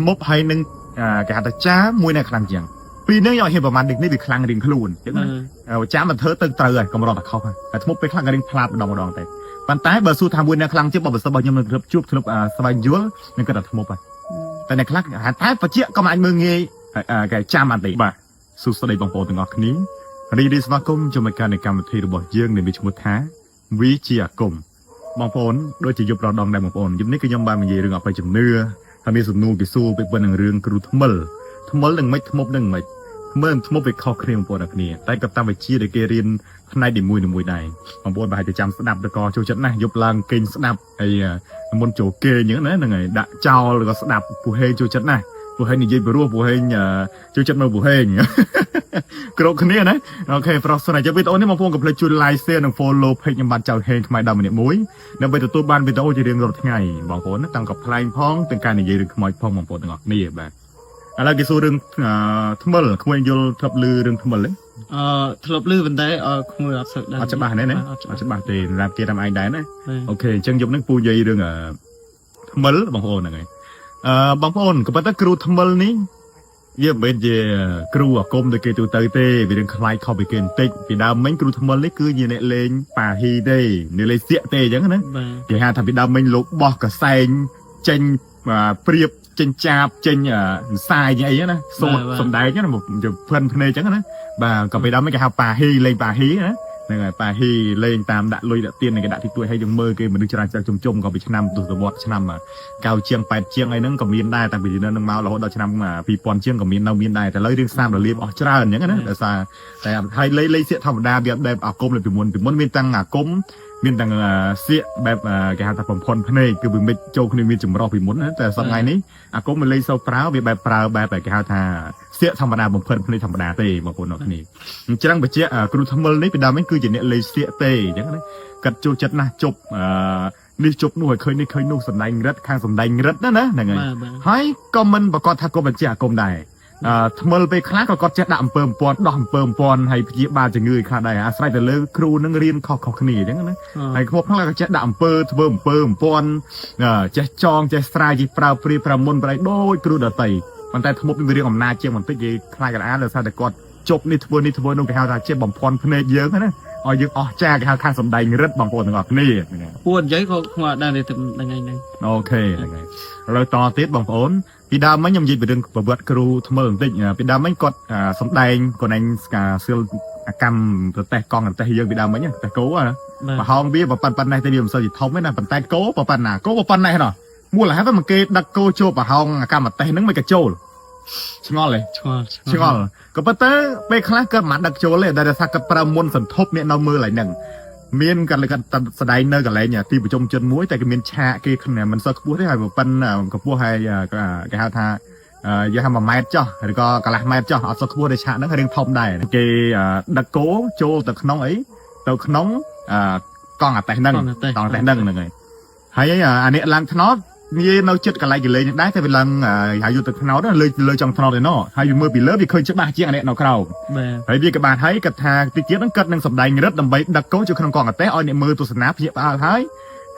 มบให้นึงcái hạt chá mùi này khăn chẳng vì nếu như hiệnประมาณ đỉnh này bị khăn đỉnh khluồn cháมันเธอตึงเตยก็มาลองตัดเข้าไปแต่สมมติไปคลั่งกระดิ่งพลาดดองดองแต่ปันท้ายเบอร์สู้ทำบุญในคลั่งเจ้าบอกสบายยังมันจุบสนุกสบายยั่วนั่นก็ตัดสมมติไปแต่ในคลั่งหาท้ายปะเจี๊ยก็มาเมืองเงยแกจ้ามันตีบ่าสู้สดบางโปถึงออกนี้รีดิสมาคมจะมาการในการที่ระบบยื่นในวิชมุท้าวิจิยกรมบางโปนโดยจะยุบเราดองได้บางโปนยุบนี้ก็ยังบางมันยีเรื่องออกไปจำเนื้อถ้ามีสุนนูกิสู้ไปเป็นเรื่องกรุทมลหนึ่งไม่ทมบหนึ่งไม่เมื่อทมบไปเข้าเครียงปวดอักนี้แต่กับตามไปชี้ในเกเรียนในดิมวยใดบางปนไปจะจำสนับตะกอโจจัดนะยุบลางกินสนับไอ้มนโจเกยอย่างนั้นไงดะเจ้าหรือก็สนับผู้เฮโจจัดนะผู้เฮนี่ยิ่งไปรู้ผู้เฮโจจัดมาผู้เฮอย่างเงี้ยกรอกคนนี้นะโอเคเพราะสมัยจะไปตอนนี้มาพงกับเพลจุลไลเซนของโฟโลเพย์ยังบันเจ้าเฮงทำไมดำเนี่ยมุ้ยนั่นไปตัวบ้านไปตัวจะเรียนรถไงบางคนตั้งกับพลายพ้องเป็นการในยืนขโมยพ้องบางคนต่างนี่แบบอะไรกิสูเรื่องทุ่มขโมยโยนทับลือเรื่องทุ่มเลยทับลือเป็นได้ขโมยอัดเสร็จอาจจะบ้านเนี่ยอาจจะบ้านเตะรับเกทำไอ้ได้นะโอเคจังยกนั่งปูยัยเรื่องทุ่มบางคนยังไงบางคนก็เป็นตะครูทุ่มนี้เยี่ยมเป็นเจ้ครูกรมโดยเกตุเตยเต้ไปเรื่องคลายเข้าไปเกณฑ์ติปีดาวไม่ครูทุ่มเลยคือยี่เนี่ยเลงป่าฮีได้เนี่ยเลยเสียเตยอย่างนั้นที่หาทำปีดาวไม่ลบบอกกับแซงเจนเปรียบเจนจับเจนทรายอย่างนี้นะโซดสมได้เนี่ยนะจะเพื่อนเพลย์จังนะบ่ากับปีดาวไม่แค่หาป่าฮีเลยป่าฮีนะนี่ไงป่าฮีเลยตามด่าลุยด่าเตียนในกระดาษที่ตัวให้ยังเมื่อกี้มันดึงจราจรจมๆก็ไปชนะตัวสมบัติชนะมาเกาเชียงไปเชียงไอ้นั่งก็มีได้แต่ปีนี้นั่งมาเราเราชนะมาปีปอนเชียงก็มีเรามีได้แต่เลยเรื่องซ้ำเราเรียบออกจราอย่างนั้นแต่ซาแต่ไทยเลยเสียธรรมดาแบบอากรมเลยปีมวนมีตั้งอากรมมีตั้งเสียแบบแกหาแต่ผมพลพเนยคือเป็นโจคนนึงมีจุ่มรอปีมวนนะแต่สังไงนี้อากรมมันเลยเศร้าเปล่าแบบเปล่าแบบแกหาท่าเสียธรรมดาผมพเนยธรรมดาเตะบางคนนี่จะนั่งไปเจ้ากรุธรรมนี้เป็นดาวไม่คืออย่างนี้เลยเสียเตะอย่างนั้นกัดโจจัดนะจบนี่จบหน่วยเคยนู่สำนักรัฐข้างสำนักรัฐนั่นนะยังไงให้ก็มันประกอบทักก็เป็นเจ้ากรมได้ทำไมไปคลาสก็จะดำเปิมปอนดำเปิมปอนให้พี่บ้านจะเงยขาได้อาศัยแต่เลิกครูนักเรียนข้อขณีอย่างนั้นนะให้พวกทั้งหลายก็จะดำเปิมปอนจะจองจะสไตร์จะปราบปรีประมวลไปโดยครูเดตัยมันแต่ทั้งหมดเป็นเรื่องของนาเจียมันติดยี่คลายกันอ่ะเลยซาแต่ก็จบนี่ทวนนุ่งไปหาตาเจ็บบอมพรพเนยเยอะนะอ๋อยังอ๋อแจ้งข้างสำนักรัฐบางคนต่างๆนี่ปวดใจก็มาได้ในถึงยังไงนี่โอเคเราต่อติดบางคนปีดาไม่ยอมยิงไปดึงประวัติครูทำเมืองติดปีดาไม่กดสำแดงก่อนในเสื้อกำแต่กองแต่ยังปีดาไม่เนี่ยแต่โก้อะมาห้องเบี้ยปันในแต่เดียวมันสยิดทองไม่นานปันแต่โก้ปันหนาโก้ปันในหรอมั่วอะไรฮะมันเกดักโก้โจปะห้องกำแต่นึงไม่กระโจชงอเลยชงอก็ปัตเตอร์ไปคลาสก็หมัดดักโจเลยแต่สักกับประมวลสันทบเนี่ยนมือไหลหนึ่งเมียนกันเลยกันแสดงเนอร์กันอะไรเนี่ยที่ประจมจนมุ้ยแต่ก็เมียนแช่กี่ขนาดมันสักพวกที่ให้แบบปันกับพวกให้ก็หาท่าอย่าทำมาแมสจ้ะหรือก็กระไรแมสจ้ะเอาสักพวกในชานั่นก็เรียงทอมได้กี่ดักโก้โจแต่ขนมấyแต่ขนมกองแต่นั่งตองแต่นั่งหนึ่งไงให้อันนี้ลังทนอตนี่เราจัดกันอะไรกันเลยได้แต่เป็นลังหาอยู่ตึกนอตเลยจังทนอตเลยเนาะหาอยู่มือปีเลิฟที่เคยจะบ้าเจียงอันนี้เนาะเราไอ้พี่กับบาให้กับทางติเจี๊ยบต้องกัดนั่งสำได้เงินดำใบดักโก้จุดขนมกองกับแต่อ้อยเนี่ยมือตัวสนับเพียบให้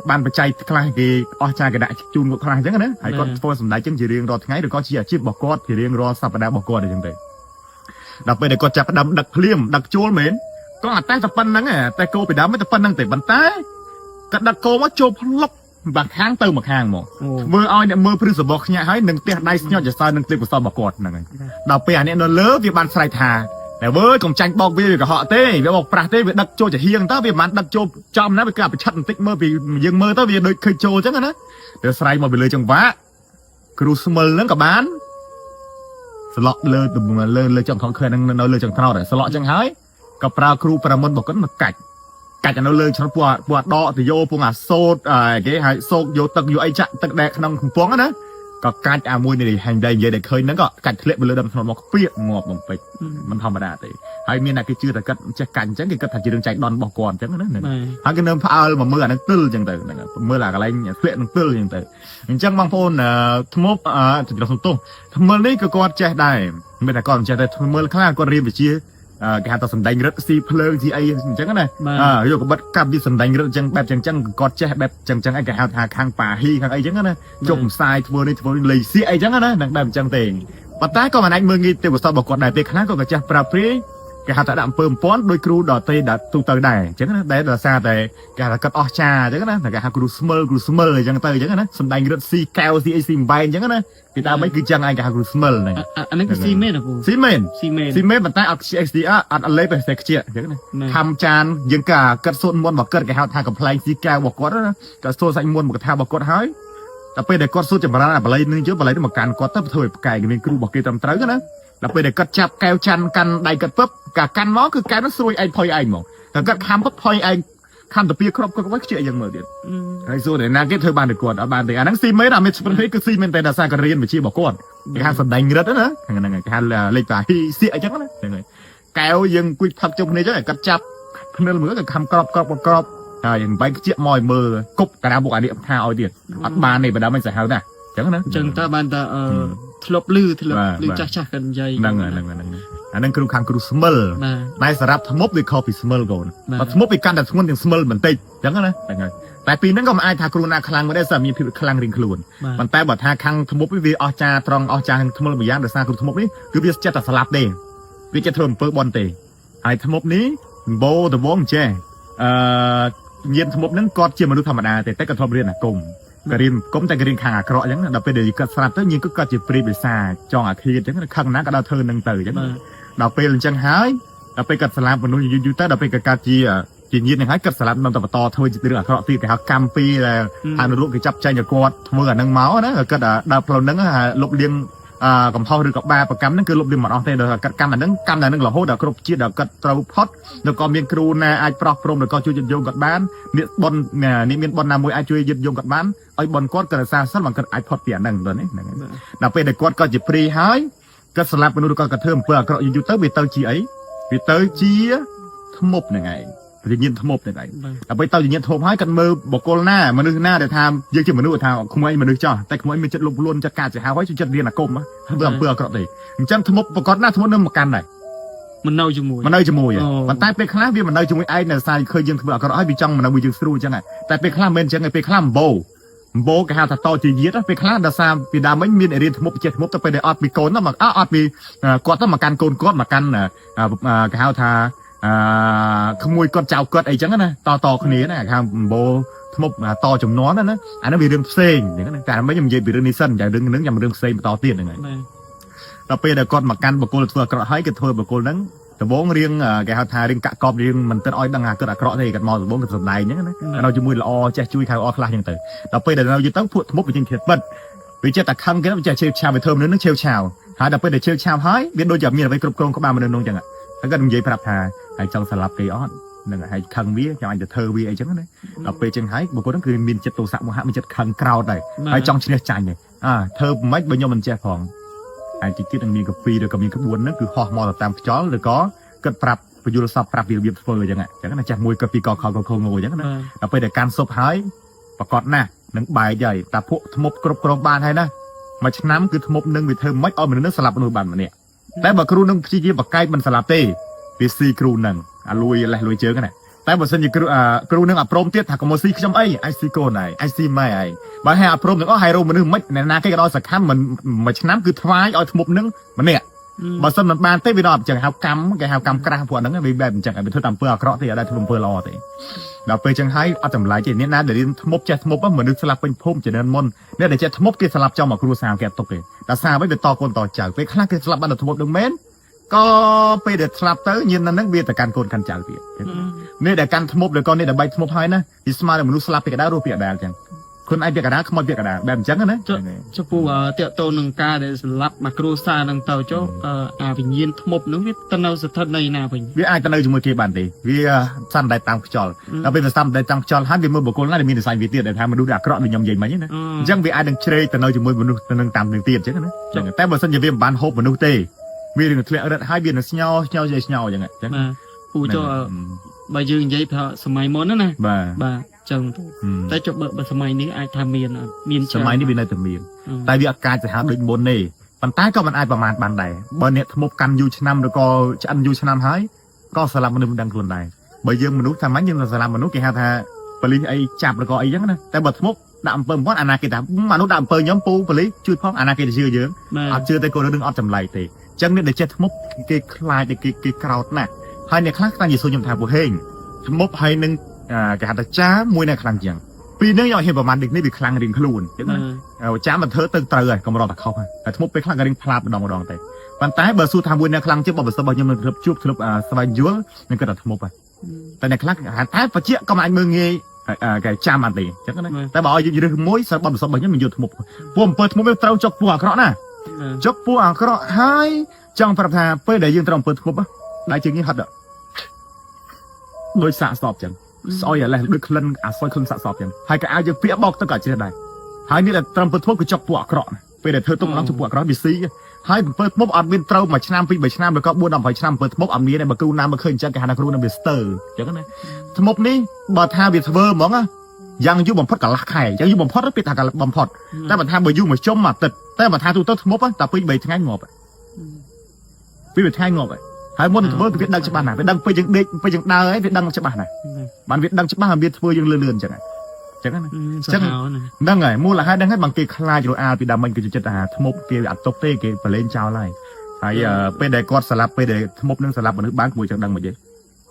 บ้านปัจจัยคลายกี่อ้อใจกระดาษจูนกับคลายจังนะไอ้ก็โฟนสำได้จังจะเรียงรอทั้งไงหรือก็เชียร์ชีพบอกกอดจะเรียงรอสัปดาห์บอกกอดอะไรจังเลยดับไปเดี๋ยวก็จับดักเพลียมดักโจลเหม็นก็อาจแต่ตะปันนั่งแต่โก้ไปดำไม่ตะปันนั่งแต่บันแต่กับดักโก้ว่าโจพลกบางครั้งเติมบางครั้งหมดมืออ้อยเนี่ยมือพฤษบอกเนี่ยให้หนึ่งเตี้ยได้ยอดจะซอยหนึ่งเตี้ยกับซอยบอกกอดนั่นไงดับไปอันนี้นนเลิฟวิบันสไลทาแต่เว้ยของจังบอกวิกับhọเต้วิบอกปราเต้วิดักโจจะเฮียงต้าวิมันดักโจจอมนะไปกลับไปชัดติ๊กเมื่อปียังเมื่อต้าวิโดยเคยโจจังนะเดี๋ยวสไลมาไปเลยจังหวะครูสมอลนั่งกับบ้านสล็อตเลยตุ่มเลยจังของเคยนั่งนั่งเลยจังเท่าไหร่สล็อตจังหายกับปลาครูประมวลบอกกันมากัดการจะเอาเลยฉันปวดดอติโยพวกโซดเก๋หายโซดโยตึกโยไอจะตึกแดกขนมของพวงนะก็การจะมวยในแห่งใดเยอะเด็กเคยนั้นก็การเคล็ดไปเลยดำถนนมันเปียกงอบลงไปมันธรรมดาแต่ให้มีนักกิจแต่ก็จะกันจังกิจก็ถัดจีเรื่องใจดอนบอกก่อนจังนั้นหนึ่งหากเงินพามาเมื่อนั้นตื้อจังแต่เมื่อหลักอะไรเนี่ยเคล็ดมันตื้อจังแต่จังบางคนทั้งหมดจุดเราสมตุ้งทั้งหมดนี้ก็กอดใจได้ไม่แต่ก่อนใจแต่ทั้งหมดข้างก็เรียนไปชี้ គេហៅថាសំដែងរឹតស៊ីភ្លើងស៊ីអីអញ្ចឹងណាយកកបិតកាប់វាសំដែងរឹតអញ្ចឹងបែបអញ្ចឹងគាត់ចេះបែបអញ្ចឹងឯងគេហៅថាខាងប៉ាហ៊ីខាងអីអញ្ចឹងណាជុំផ្សាយធ្វើនេះធ្វើលេស៊ីអីអញ្ចឹងណានឹងបែបអញ្ចឹងទេប៉ុន្តែក៏មិនអាចមើលងាយទេវសតរបស់គាត់ដែរពេលខ្លះក៏ចេះប្រាប់ព្រាយគេហៅថាដាក់អំពើអំពន់ដោយគ្រូដតេដាក់ទូទៅដែរអញ្ចឹងណាដែលដោយសារតែគេហៅថាគាត់អស់ចាអញ្ចឹងណាតែគេហៅគ្រូស្មើអញ្ចឹងទៅអញ្ចឹងណាសំដែងរឹតស៊ីកែវស៊ីអីស៊ីអំបែងអញ្ចឹងណាពីដើមមិនគឺចឹងឯងគេហៅគ្រូស្មើហ្នឹង អានេះគឺស៊ីមែនពូ ស៊ីមែន ស៊ីមែន ប៉ុន្តែអត់ XDR អត់លេបតែខ្ជិលអញ្ចឹងណាខំចានយើងកាត់សូនមុនមកគាត់គេហៅថាកំ pl ែងស៊ីកែវរបស់គាត់ណាគាត់សូនសាច់មុនមកថារបស់គាត់ហើយតែពេលដែលគាត់សូនចម្រើនអាបល័យនឹងជើបល័យមកកាន់គាត់ទៅធ្វើឲ្យផ្កាយគេមានគ្រូរបស់គេត្រឹមត្រូវណាដល់ពេលដែលគាត់ចាប់កែវចាន់កាន់ដៃគាត់ពឹបកាកាន់មកគឺកែវនោះស្រួយឯងផុយឯងហ្មងតែគាត់ខំពឹបផុយឯងខំទៅពីគ្រប់គាត់ខ្ជិលយ៉ាងមើលទៀតហើយសួរតែណាគេធ្វើបានតែគាត់អត់បានទេអាហ្នឹងស៊ីមែនអាមេស្ប្រេគឺស៊ីមែនតែដល់សារគាត់រៀនវិជ្ជារបស់គាត់គេហៅសំដែងរឹតណាហ្នឹងគេហៅលេខតាហ៊ីសៀកអញ្ចឹងណាហ្នឹងហើយកែវយើងគួយផឹកជុំគ្នាអញ្ចឹងគាត់ចាប់ភ្នើមើលគាត់ខំក្របហើយបែកខ្ជិលមកឲ្យមើលគប់កាលមកអានេះថាឲ្យទៀតអត់បានទេបើដល់មិនសាហាវណាអញ្ចឹងណា ចឹងតើបានតើធ្លាប់លឺចាស់គាត់និយាយ ហ្នឹងអាហ្នឹងគ្រូខាងគ្រូស្មិលតែសម្រាប់ធ្មប់វាខុសពីស្មិលកូនបើធ្មប់វាកាន់តែធ្ងន់ទាំងស្មិលបន្តិចអញ្ចឹងណាហ្នឹងហើយតែពីហ្នឹងក៏មិនអាចថាគ្រូណាខ្លាំងមិនដែរសារមានភាពខ្លាំងរៀងខ្លួនប៉ុន្តែបើថាខាងធ្មប់វាអស់ចាត្រង់អស់ចាធ្មប់មួយយ៉ាងដោយសារគ្រូធ្មប់នេះគឺវាចិត្តតែស្លាប់ទេវាចិត្តធ្វើអំពើបន់ទេហើយធ្មប់នេះបោដបងចេះញៀនធ្មប់ហ្នឹងគាត់ជាមនុស្សធម្មតាទេតែគាត់ធ្លាប់រៀនអាគមក៏រៀនគុំតែក៏រៀនខាងអាក្រក់អញ្ចឹងដល់ពេលដែលគាត់ស្លាប់ទៅញៀនគាត់ជាព្រីបិសាចង់អាឃាតអញ្ចឹងខឹងណាក៏ដល់ធ្វើនឹងទៅអញ្ចឹងដល់ពេលអញ្ចឹងហើយដល់ពេលគាត់ស្លាប់មនុស្សយូរទៅដល់ពេលគាត់កើតជាញៀននឹងហើយគាត់ស្លាប់បន្តធ្វើជារឿងអាក្រក់ទៀតគេហៅកម្មពីដែលអនុរូបគេចាប់ចែងឲ្យគាត់ធ្វើអានឹងមកណាគាត់ដើរផ្លូវហ្នឹងលុបលាងកំហុសឬក៏បាបកម្មហ្នឹងគឺលុបលាងមិនអស់ទេដល់គាត់កម្មអាហ្នឹងរហូតដល់គ្រប់ជាតិដល់គាត់ត្រូវផុតដល់ក៏មានគ្រូណាអាចប្រោះព្រំដល់ក៏ជួយយត់យងគាត់បាននេះបននេះមានបនណាមួយអាចជួយយត់យងគាត់បានឲ្យបនគាត់ក៏រសារសិនមកគាត់អាចផុតពីអាហ្នឹងដល់នេះហ្នឹងដល់ពេលដែលគាត់ក៏ជាព្រីហើយគាត់ស្លាប់មនុស្សគាត់ធ្វើអំពើអាក្រក់យូរទៅវាទៅជាអីវាទៅជាធ្មប់ហ្នឹងឯងវិញ្ញាណធ្មប់ហ្នឹងឯងដល់ពេលទៅវិញ្ញាណធ្មប់ហើយគាត់មើលបកគលណាមនុស្សណាដែលថាយើងជាមនុស្សថាក្មួយមនុស្សចោះតែក្មួយមានចិត្តលុបលួនចិត្តកាចសាហាវហើយចិត្តរៀនអាគមធ្វើអំពើអាក្រក់ទេអញ្ចឹងធ្មប់ប្រកបណាធ្មប់នឹងមកកាន់ដែរមិននៅជាមួយប៉ុន្តែពេលខ្លះវាមិននៅជាមួយឯងនៅសារឃើញយើងធ្វើអាក្រក់ហើយវាចង់មិននៅមួយយើងស្រួលអញ្ចឹងតែពេលខ្លះមិនអញ្ចឹងឯងពេលខ្លះអំបោគេហៅថាតជាយាតពេលខ្លះដល់សារពីដើមមិញមានរៀនធ្មប់ចេះធ្មប់ទៅពេលដែលអត់ពីកូនទៅមកអត់ពីគាត់ទៅមកកាន់កូនគាត់មកកាន់គេហៅថាក្មួយគាត់ចៅគាត់អីចឹងណាតគ្នាណាខាងអំបោធ្មប់តចំនួនណាអានោះវារឿងផ្សេងហ្នឹងណាតែមិនខ្ញុំនិយាយពីរឿងនេះសិនតែរឿងហ្នឹងខ្ញុំរឿងផ្សេងបន្តទៀតហ្នឹងហើយដល់ពេលដែលគាត់មកកាន់បកគលធ្វើអាក្រក់ហើយគេធ្វើបកគលហ្នឹងដំបងរៀងគេហៅថារៀងកាក់កបរៀងមិនទៅឲ្យដឹងអាគាត់អាក្រក់ទេគាត់មកដំបងគាត់សំដែងហ្នឹងណានៅជាមួយល្អចេះជួយខៅអស់ខ្លះចឹងទៅដល់ពេលដែលនៅយូរទៅពួកធ្មប់វាចេញធៀបពិតវាចេះតែខឹងគេវាចេះឆេវឆាវវាធ្វើមនុស្សនឹងឆេវឆាវហើយដល់ពេលដែលឆេវឆាវហើយវាដូចជាមានអ្វីគ្រប់គ្រងក្បាលមនុស្សនោះចឹងហើយគាត់និយាយប្រាប់ថាហើយចង់ស្លាប់គេអត់នឹងហើយខឹងវាចង់ឲ្យទៅធ្វើវាអីចឹងណាដល់ពេលចឹងហើយបុគ្គលហ្នឹងគឺមានចិត្តទោសៈមោហៈមានចិត្តខឹងក្រោតហើយចង់ឈ្នះចាញ់ធ្វើមិនបើខ្ញុំមិនចេះផងហើយទៀតនឹងមានកាពីឬក៏មានក្បួនហ្នឹងគឺហោះមកតាមខ្យល់ឬក៏គាត់ប្រាប់បញ្យលសពប្រាប់របៀបធ្វើអញ្ចឹងណាចាស់មួយគាត់ពីកខលខងងអញ្ចឹងណាដល់ពេលដែលកាន់សុបហើយប្រកបណាស់នឹងបែកហើយតែពួកធ្មប់គ្រប់គ្រងបានហើយណាមួយឆ្នាំគឺធ្មប់នឹងវាធ្វើមិនឲ្យមនុស្សនឹងស្លាប់មនុស្សបានម្នាក់តែបើគ្រូនឹងព្យាយាមបកកាយមិនស្លាប់ទេវាស៊ីគ្រូនឹងអាលួយលេះលួយជើងណាតែបើសិនជាគ្រូនឹងអាព្រមទៀតថាកុំស៊ីខ្ញុំអីអាយស៊ីកូនហើយអាយស៊ីម៉ែហើយបើហើយអាព្រមទាំងអស់ហើយរោមនុស្សមិនណាគេក៏ដល់សកម្មមិនមួយឆ្នាំគឺថ្វាយឲ្យធ្មប់នឹងម្នាក់បើសិនមិនបានទេវាដល់អញ្ចឹងហៅកម្មគេហៅកម្មក្រាស់ពួកហ្នឹងវាបែបអញ្ចឹងវាធ្វើតាមអំពើអាក្រក់ទេអត់ដែលធ្វើអំពើល្អទេដល់ពេលអញ្ចឹងហើយអត់ចម្លែកទេអ្នកណាដែលរៀនធ្មប់ចេះធ្មប់មនុស្សស្លាប់ពេញភូមិចំណេញមុនអ្នកដែលចេះធ្មប់គេស្លាប់ចំមកគ្រួសារគេអត់ទុកទេដល់សារវិញវាតកូនតចៅពេលខ្លះគេស្លាប់បានតែធ្មប់នឹងមែនក៏ពេលដែលស្លាប់ទៅញៀនហ្នឹងវាទៅកាន់កូនកាន់ចៅទៀតនេះដែលកាន់ធ្មប់ឬក៏នេះដែលបែកធ្មប់ហើយណាវាស្មើនឹងមនុស្សស្លាប់ពីកណ្ដាលរស់ពីកណ្ដាលអញ្ចឹងខ្លួនឯងពីកណ្ដាលខ្មោចពីកណ្ដាលបែបអញ្ចឹងណាចុះពូតេតតូននឹងការដែលស្លាប់មកគ្រួសារនឹងទៅចុះអាវិញ្ញាណធ្មប់នោះវាទៅនៅស្ថិតនៅណាវិញវាអាចទៅនៅជាមួយគេបានទេវាសាំតែតាមខ្យល់ដល់ពេលវាសាំតែតាមខ្យល់ហើយវាមើលបុគ្គលណាដែលមាននិស័យវាទៀតដែលថាមនុស្សអាក្រក់ដូចខ្ញុំនិយាយមិញណាអញ្ចឹងវាអាចនឹងជ្រែកទៅនៅជាមួយមនុស្សទៅនឹងតាមនឹងទៀតអញ្ចឹងណាតែបើសិនជាវាមិនបានហូបមនុស្សទេវានឹងធ្លាក់រត់ហើយវានឹងស្ញោអញ្ចឹងពូចុះបើយើងនិយាយថាសម័យមុនណាបាទចឹងតែចុះបើសម័យនេះអាចថាមានអត់មានសម័យនេះវានៅតែមានតែវាអត់កាចសាហាវដូចមុនទេ ប៉ុន្តែក៏មិនអាចប្រមាថបានដែរបើអ្នកធ្មប់កាន់យូរឆ្នាំឬក៏ឆ្អិនយូរឆ្នាំហើយក៏ស្លាប់មនុស្សមិនដឹងខ្លួនដែរបើយើងមនុស្សសាមញ្ញយើងស្លាប់មនុស្សគេហៅថាប៉ូលីសអីចាប់ឬក៏អីចឹងណាតែបើធ្មប់ដាក់អំពើបំផុតអាណាគេថាមនុស្សដាក់អំពើខ្ញុំពូប៉ូលីសជួយផងអាណាគេទៅជឿយើងអត់ជឿតែគាត់នឹងអត់ចម្លែកទេអញ្ចឹងអ្នកដែលចេះធ្មប់គេខ្លាចតែគេក្រោតណាស់ហើយអ្នកខ្លះតាំងយេស៊ូខ្ញុំថាពូហេងធ្មប់ហើយនឹងគេហៅថាចាមួយនៅខ្លាំងជាងពីរនេះយកហេតុប្រមាណនេះវាខ្លាំងរៀងខ្លួនអញ្ចឹងណាចាមិនធ្វើទៅត្រូវហើយកម្រតែខុសហើយតែធ្មប់ពេលខ្លះក៏រៀងផ្លាតម្ដងតែប៉ុន្តែបើសួរថាមួយនៅខ្លាំងជាងបើសិនបើខ្ញុំនឹងជួបស្វែងយល់នឹងគាត់ថាធ្មប់ហើយតែអ្នកខ្លះតែបច្ចៈក៏មិនអាចមើលងាយគេចាំអត់ទេអញ្ចឹងណាតែបើឲ្យយើងរើសមួយសិនបើសិនបើខ្ញុំមិនយល់ធ្មប់ពួកអំពើធ្មប់វាត្រូវចុកពួកអាក្រក់ណាចុកពួកអាក្រក់ហើយចង់ប្រាប់ថាពេលដែលយើងត្រូវអំពើធ្មប់ដៃជើងនេះហត់ដោយសាកសពអញ្ចឹងស្អុយអាឡេះដូចក្លិនអាស្អុយក្លិនសាកសពអញ្ចឹងហើយក៏ឲ្យយើងពាក្យបោកទឹកក៏ជ្រះដែរហើយនេះដែលត្រឹមពើធ្មប់គឺចុកពួកអាក្រក់ពេលដែលធ្វើទុកម្ដងចំពោះអាក្រក់វាស៊ីហើយអំពើធ្មប់អត់មានត្រូវមួយឆ្នាំពីរបីឆ្នាំឬក៏4 10 20ឆ្នាំអំពើធ្មប់អត់មានទេបើគ្រូណាមកឃើញអញ្ចឹងគេហៅថាគ្រូនឹងវាស្ទើអញ្ចឹងណាធ្មប់នេះបើថាវាធ្វើហ្មងយ៉ាងយូរបំផុតកន្លះខែយ៉ាងយូរបំផុតពេលថាកន្លះបំផុតតែបើថាបើយូរមួយជុំមួយអាទិត្យតែបើថាទូទៅធ្មប់តែ2 3ថ្ងៃងាប់ពីរថ្ងៃងាប់ហើយមុនធ្វើវាដឹងច្បាស់ណាស់វាដឹងពេលយើងដេកពេលយើងដើរហើយវាដឹងច្បាស់ណាស់បានវាដឹងច្បាស់ហើយវាធ្វើយើងលឿនអញ្ចឹងចឹងណាចឹងហ្នឹងហើយមូលហេតុហ្នឹងហើយbằngគេខ្លាចរអាលពីដើមមិញគេចិត្តថាធ្មប់គេអត់ຕົកទេគេប្រឡែងចោលហើយពេលដែលគាត់ស្លាប់ពេលដែលធ្មប់នឹងស្លាប់មនុស្សបានគួរចឹងដឹងមកទ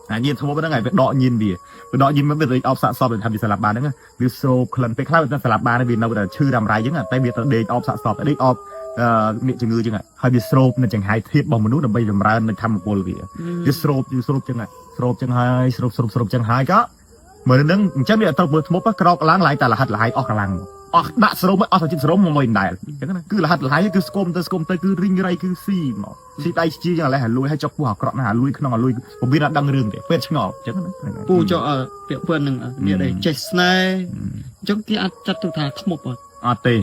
េអាញៀនធ្មប់ហ្នឹងហើយវាដកញៀនវាដកញៀនមកវាទៅអបសាក់សពទៅថាវាស្លាប់បានហ្នឹងវាស្រោបក្លិនពេលខ្លះវាស្លាប់បានវានៅតែឈឺរ៉ាំរ៉ៃចឹងតែវាទៅដេកអបសាក់សពដេកអបអ្នកជំងឺចឹងហើយវាស្រោបនៅចង្ហាយធាតុរបស់មនុស្សដើម្បីចម្រើននៅធម្មពលវាស្រោបចឹងស្រោបចឹងហើយស្រោបចឹងហើយក៏មើលនឹងអញ្ចឹងវាត្រូវមើលធ្មប់ក្រោកឡើងឡាយតែលហិតលហើយអស់កម្លាំងអស់ដាក់ស្រោមអស់តែចិត្តស្រោមមកមិនដែរអញ្ចឹងណាគឺលហិតលហើយគឺស្គមទៅគឺរីងរៃគឺស៊ីមកស៊ីដៃជាយ៉ាងឡេះលួយឲ្យចុកពោះអាក្រក់ណាលួយក្នុងលួយពុំមានដឹងរឿងទេពេលឆ្ងល់អញ្ចឹងណាពូចុះពាក្យពឿននឹងនេះដែរចេះស្នេហ៍អញ្ចឹងគេអាចចាត់ទុកថាធ្មប់អត់ទេ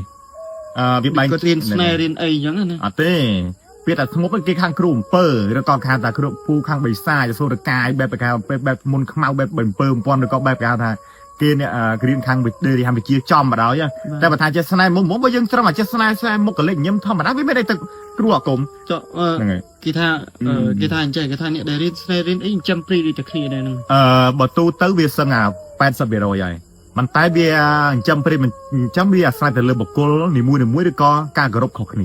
វាបែកគាត់រៀនស្នេហ៍រៀនអីអញ្ចឹងណាអត់ទេពេលតែធ្មប់គេខាងគ្រូអំពើឬក៏ខាងតែគ្រូពូខាងបិសាចសូរកាយបែបប្រការបែបមុនខ្មៅបែបអំពើបំពន់ឬក៏បែបគេហៅថាគេអ្នករៀនខាងវិទ្យាចំបដ ாய் តែបើថាចេះស្នេហ៍មុំបើយើងត្រឹមតែចេះស្នេហ៍មុខកលិចញឹមធម្មតាវាមិនได้ទៅគ្រូអាគមចុះគេថាអញ្ចឹងគេថាអ្នកដែលរៀនស្នេហ៍រៀនអីចាំព្រីដូចតែគ្នាដែរហ្នឹងបើទូទៅវាសឹងអា 80% ហើយប៉ុន្តែវាចាំព្រីចាំវាអាស្រ័យទៅលើបុគ្គលនីមួយឬក៏ការគោរពខុសគ្ន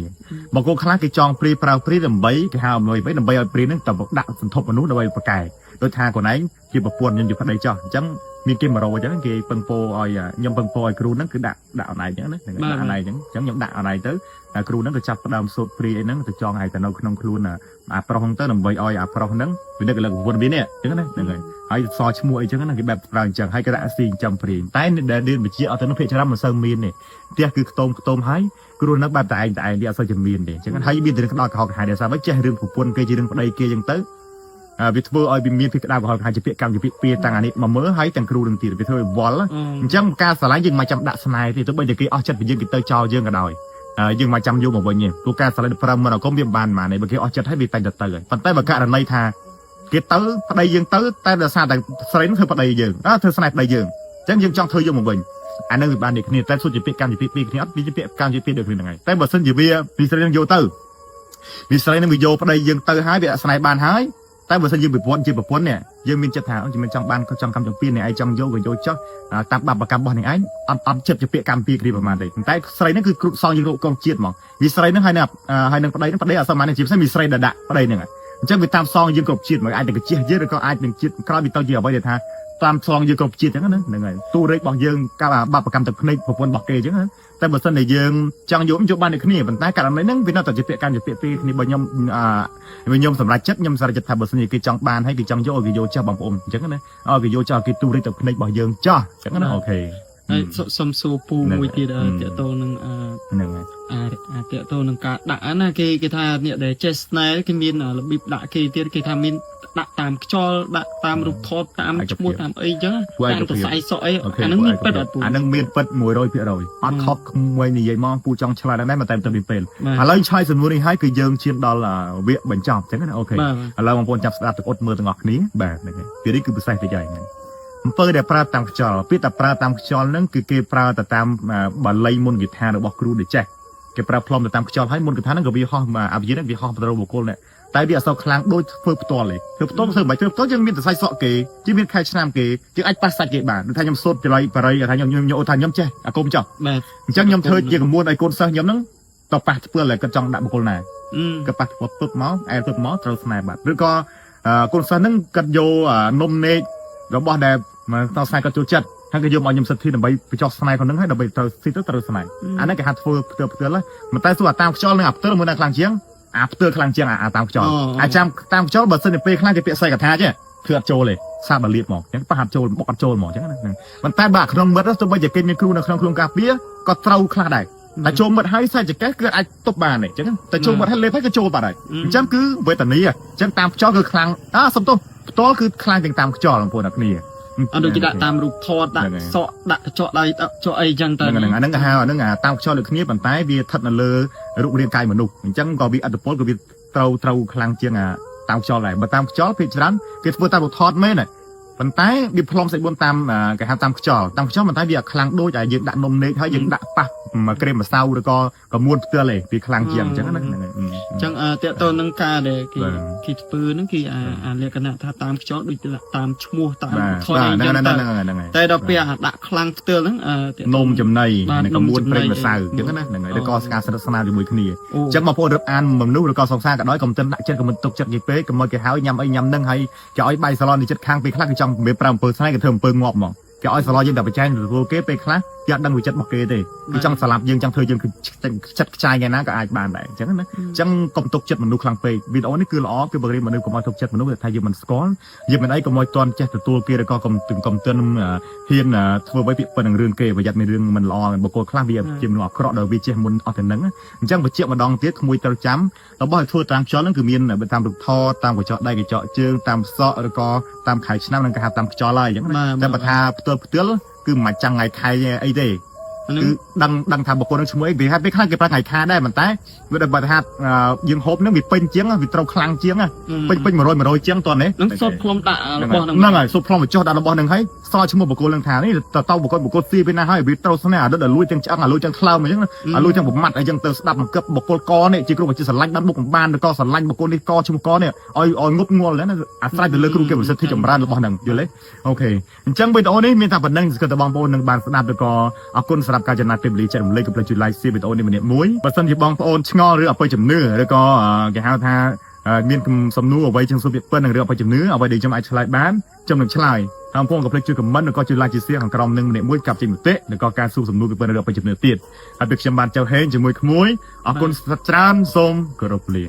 ាបុគ្គលខ្លះគេចង់ព្រីប្រើព្រីដើម្បីគេហៅដើម្បីឲ្យព្រីហ្នឹងទៅដាក់សន្ធប់មនុស្សដើម្បីប្រកែដោយថាខ្លួនឯងជាប្រពន្ធខ្ញុំជាប្តីចោះអញ្ចឹងមានគេ100អញ្ចឹងគេពឹងពោឲ្យខ្ញុំពឹងពោឲ្យគ្រូហ្នឹងគឺដាក់អនឡាញអញ្ចឹងណាដាក់អនឡាញអញ្ចឹងខ្ញុំដាក់អនឡាញទៅតែគ្រូហ្នឹងក៏ចាប់ផ្ដើមសូត្រព្រីអីហ្នឹងទៅចងឲ្យទៅនៅក្នុងខ្លួនអាប្រុសហ្នឹងទៅដើម្បីឲ្យអាប្រុសហ្នឹងវានឹកលើប្រពន្ធវានេះអញ្ចឹងណាហ្នឹងហើយសរឈ្មោះអីអញ្ចឹងណាគេបែបប្រើអញ្ចឹងហើយក៏ដាក់ស៊ីចំព្រីតែដែលរៀនវិទ្យាអត់ទៅនឹងភាគច្រើនមិនសូវមានទេផ្ទះគឺខ្ទមហើយគ្រូហ្នឹងបែបតែឯងវាអត់សូវជំនាញទេអញ្ចឹងហើយមានរឿងក្តោតកុហកកាយដែលថាចេះរឿងប្រពន្ធគេជារឿងប្តីគេអញ្ចឹងទៅវាធ្វើឲ្យវាមានពីក្តៅកុហកកាយជាពាក្យកម្មជាពាក្យពីតាំងអានេះមកមើលហើយទាំងគ្រូនឹងទៀតវាធ្វើឲ្យវល់អញ្ចឹងការស្រឡាញ់យើងមិនចាំដាក់ស្នេហ៍ទេទោះបីតែគេអស់ចិត្តពីយើងគេទៅចោលយើងក៏ដោយយើងមិនចាំយកមកវិញទេព្រោះការស្រឡាញ់ប្រឹមមកអកុំវាមិនបានម៉ានទេបើគេអស់ចិត្តហើយវាតែងតែទៅហើយប៉ុន្តែបើករណីថាគេទៅប្តីយើងទៅតែដោយសារតែស្រីនឹងធ្វើប្តីយើងធ្វើស្នេហ៍ប្តីយើងអញ្ចឹងយើងចង់ធ្វើយកមកវិញអានឹងវាបាននេះគ្នាតែសុទ្ធជាពាក្យកម្មជាពាក្យពីគ្នាអត់វាជាពាក្យកម្មជាពាក្យដូចគ្នាហ្នឹងហើយតែបើសិនជាវាពីស្រីនឹងយកទៅវាស្រីនឹងវាយកប្តីយើងទៅហើយវាស្នេហ៍បានហើយតែបើសិនយើងប្រពន្ធជាប្រពន្ធនេះយើងមានចិត្តថាយើងមិនចង់បានចង់កម្មចង់ពៀននេះឯងចង់យកក៏យកចុះតាមបាបកម្មរបស់នេះឯងអត់ចិត្តជាពាក្យកម្មពីគ្នាប្រហែលទេតែស្រីហ្នឹងគឺគ្រប់សងយើងរកកងជាតិហ្មងវាស្រីហ្នឹងហើយនឹងប្តីអត់សមបានជាពិសេសមានស្រីដែលដាក់ប្តីហ្នឹងអញ្ចឹងវាតាមសងយើងគ្រប់ជាតិមកអាចតែកជិះយើងឬក៏អាចនឹងជាតិក្រោយវាទៅជាអ្វីដែលថាតាមសងយើងគ្រប់ជាតិអញ្ចឹងហ្នឹងហើយទូរេករបស់យើងកាលបាបកម្មទឹកភ្នែកប្រពន្ធរបស់គេអញ្ចឹងតែបើសិនតែយើងចង់យកបានដូចគ្នាប៉ុន្តែករណីហ្នឹងវានៅតែជាពាក្យកម្មជាពាក្យពីគ្នាបើខ្ញុំសម្រាប់ចិត្តខ្ញុំសម្រាប់ចិត្តថាបើសិនជាគេចង់បានហើយគេចង់យកឲ្យគេយកចាស់បងប្អូនអញ្ចឹងណាឲ្យគេយកចាស់គេទូរេកទឹកភ្នែករបស់យើងចាស់អញ្ចឹងណាអូខេហើយសុំសួរពូមួយទៀតតកតោនឹងហ្នឹងហើយតកតោនឹងការដាក់ណាគេថាអ្នកដែលចេះស្នេហ៍គេមានរបៀបដាក់គេទៀតគេថាមានដាក់តាមខ្យល់ដាក់តាមរូបថតតាមឈ្មោះតាមអីចឹងតាមសរសៃសក់អីអានឹងមានពិតអត់ពូអានឹងមានពិត 100% អត់ខុសក្មួយនិយាយមកពូចង់ឆ្លើយដែរតែទៅពេលឥឡូវឆ្លើយសំណួរនេះហើយគឺយើងឈានដល់វគ្គបញ្ចប់ចឹងណាអូខេឥឡូវបងប្អូនចាប់ស្ដាប់ទៅអត់មើលទាំងអស់គ្នាបាទហ្នឹងហើយពីនេះគឺពិសេសតិចហើយអំពើដែលប្រើតាមខ្យល់ពាក្យតែប្រើតាមខ្យល់ហ្នឹងគឺគេប្រើទៅតាមបាលីមុនវិធានរបស់គ្រូដែលចេះ គេប្រើផ្លុំទៅតាមខ្យល់ហើយមុនកថាហ្នឹងក៏វាហោះមកអាវិញ្ញាណវាហោះទៅរកបុគ្គលនេះតែវាអសខ្លាំងដូចធ្វើផ្ទាល់ទេធ្វើផ្ទាល់ធ្វើមិនធ្វើផ្ទាល់យើងមានសរសៃសក់គេយើងមានខែឆ្នាំគេយើងអាចប៉ះសាច់គេបានដូចថាខ្ញុំសូត្រចរិយបរិយថាខ្ញុំថាខ្ញុំចេះអាគុំចោះ បាទ អញ្ចឹងខ្ញុំធ្វើជាកមួនឲ្យកូនសិស្សខ្ញុំហ្នឹងតប៉ះធ្វើឲ្យគាត់ចង់ដាក់បុគ្គលណាក៏ប៉ះធ្វើទុបមកអែទុបមកត្រូវស្នេហ៍បាត់ឬក៏កូនសិស្សហ្នឹងគាត់យកនំនេករបស់ដែលមកតស្នេហ៍គាត់ចូលចិត្តហើយគេយកមកខ្ញុំសិទ្ធិដើម្បីបញ្ចុះស្នេហ៍គាត់ហ្នឹងហើយដើម្បីត្រូវស៊ីទៅត្រូវស្នេហ៍អាហ្នឹងគេហៅធ្វើផ្ទាល់ហើយមិនតែសួរតាមខ្យល់នឹងអាផ្ទាល់មួយណាខ្លាំងជាងអាផ្ទាល់ខ្លាំងជាងអាតាមខ្យល់អាចាំតាមខ្យល់បើសិនតែពេលខ្លាំងគេពាក្យសៃកថាចេះធ្វើអត់ចូលទេសាបបលៀតមកអញ្ចឹងប៉ះអត់ចូលបុកអត់ចូលមកអញ្ចឹងណាប៉ុន្តែបើក្នុងមិត្តទោះបីជាគេមានគ្រូនៅក្នុងខ្លួនការពារក៏ត្រូវខ្លះដែរតែចូលមិត្តហើយសាច់ចកេះគឺអាចទប់បានទេអញ្ចឹងតែចូលមិត្តហើយលេបហើយក៏ចូលបាត់ហើយអញ្ចឹងគឺវេទនាអញ្ចឹងតាមខ្យល់គឺខ្លាំងសំទោសផ្ទាល់គឺខ្លាំងជាងតាមខ្យល់បងប្អូនអ្នកគ្នាអត់ដូចគេដាក់តាមរូបថតដាក់សក់ដាក់កញ្ចក់ដៃដាក់កញ្ចក់អីចឹងទៅហ្នឹងអាហ្នឹងគេហៅអាហ្នឹងតាមខ្យល់ដូចគ្នាប៉ុន្តែវាស្ថិតនៅលើរូបរាងកាយមនុស្សអញ្ចឹងក៏វាអត្តពលក៏វាត្រូវខ្លាំងជាងតាមខ្យល់ដែរបើតាមខ្យល់ភាគច្រើនគេធ្វើតាមរូបថតមែនប៉ុន្តែវាផ្លុំសាច់បួនតាមគេហៅតាមខ្យល់ប៉ុន្តែវាខ្លាំងដូចយើងដាក់នំនេកហើយយើងដាក់ប៉ះក្រែមម្សៅឬក៏មួនផ្ទាល់ឯងវាខ្លាំងជាងអញ្ចឹងណាហ្នឹងហើយអញ្ចឹងតើតើនឹងការដែលគេធ្វើហ្នឹងគឺអាលក្ខណៈថាតាមខ្យល់ដូចតាមឈ្មោះតាមថតអីចឹងតែដល់ពេលដាក់ខ្លាំងផ្ទាល់ហ្នឹងនំចំណីក៏មួនប្រេងម្សៅអញ្ចឹងណាហ្នឹងហើយឬក៏ការស្និទ្ធស្នាលជាមួយគ្នាអញ្ចឹងបងប្អូនរឹបអានមនុស្សឬក៏សង្សារក៏ដោយកុំទឹកដាក់ចិត្តកុំទុកចិត្តនិយាយពេកកុំឲ្យគេហៅញ៉ាំអីញ៉ាំហ្នឹងហើយគេឲ្យបាយសាឡននេះចិត្តខាងពេលខ្លះគេចង់ជំរាប5 7ស្នេហ៍គេធ្វើ7ងាប់ហ្មងគេឲ្យសាឡនយើងតែបញ្ចាញទទួលគេពេលខ្លះគេអត់ដឹងវិចិត្ររបស់គេទេគឺចង់ស្លាប់យើងចង់ធ្វើយើងគឺចិត្តខ្ចាយថ្ងៃណាក៏អាចបានដែរអញ្ចឹងណាអញ្ចឹងកុំទុកចិត្តមនុស្សខ្លាំងពេកវីដេអូនេះគឺល្អគឺបង្រៀនមនុស្សកុំឲ្យទុកចិត្តមនុស្សថាយើងមិនស្គាល់យើងមិនអីកុំឲ្យតន់ចេះទទួលគេឬក៏កុំទឿនហ៊ានធ្វើអ្វីពាក្យប៉ុណ្្នឹងរឿងគេប្រយ័ត្នមានរឿងមិនល្អបុគ្គលខ្លះវាជាមនុស្សអាក្រក់ដល់វាចេះមុនអស់ទៅហ្នឹងអញ្ចឹងបញ្ជាក់ម្ដងទៀតក្មួយត្រូវចាំរបស់ឲ្យធ្វើតាមខ្យល់ហ្នឹងគឺមានតាមរូបថតតាមកញ្ចក់ដៃកញ្ចក់ជើងតាមសក់ឬក៏តាមខែឆ្នាំហ្នឹងគេហៅតាមខ្យល់ហើយអញ្ចឹងតែបើថាផ្ទាល់គឺមិនចាំថ្ងៃខែអីទេគឺដឹងថាបុគ្គលនឹងឈ្មោះអីវាហៅពេលខ្លះគេប្រើថ្ងៃខែដែរប៉ុន្តែវាដល់បើថាយើងហូបនឹងវាពេញជាងវាត្រូវខ្លាំងជាងពេញ100ជាងតោះនេះនឹងសុទ្ធផ្លុំដាក់របស់ហ្នឹងហើយសុទ្ធផ្លុំបញ្ចុះដាក់របស់នឹងហើយសល់ឈ្មោះបុគ្គលនឹងថានេះតើបុគ្គលស៊ីពេលណាហើយវាត្រូវស្នេហ៍អាដិតលួចទាំងឆ្អឹងអាលួចទាំងថ្លើមអញ្ចឹងអាលួចទាំងប្រមាត់អញ្ចឹងទៅស្ដាប់បង្កប់បុគ្គលកនេះជាគ្រូវិទ្យាស្រឡាញ់ដល់មុខកំបានឬក៏ស្រឡាញ់បុគ្គលនេះកឈ្មោះកនេះឲ្យងប់ងល់ណាអាស្រ័យទៅលើគ្រូគេប្រសិទ្ធិចម្រើនរបស់នឹងយល់ទេអូខេអញ្ចឹងវីដេអូនេះមានតែប៉ុណ្្នឹងគឺតបងប្អូននឹងបានស្ដាប់ឬក៏អរគុណសម្រាប់ការចំណាយពេលវេលាចែករំលែកកុំភ្លេចជួយ like share វីដេអូនេះម្នាក់មួយបើសិនជាបងប្អូនឆ្ងល់ឬអបិយជំនឿឬក៏គេហៅថាមានសំណួរអ្វីចឹងសួរពាក្យប៉ុណ្ណឹងឬអបិយជំនឿអ្វីដែលខ្ញុំអាចឆ្លើយបានខ្ញុំនឹងឆ្លើយហើយបងប្អូនកុំភ្លេចជួយ comment ឬក៏ជួយ like ជួយ share ខាងក្រោមនឹងម្នាក់មួយកាប់ចេញមតិឬក៏ការសួរសំណួរពាក្យប៉ុណ្ណឹងឬអបិយជំនឿទៀតហើយពេលខ្ញុំបានចៅហេងជាមួយក្មួយអរគុណច្រើនសូមគោរពលា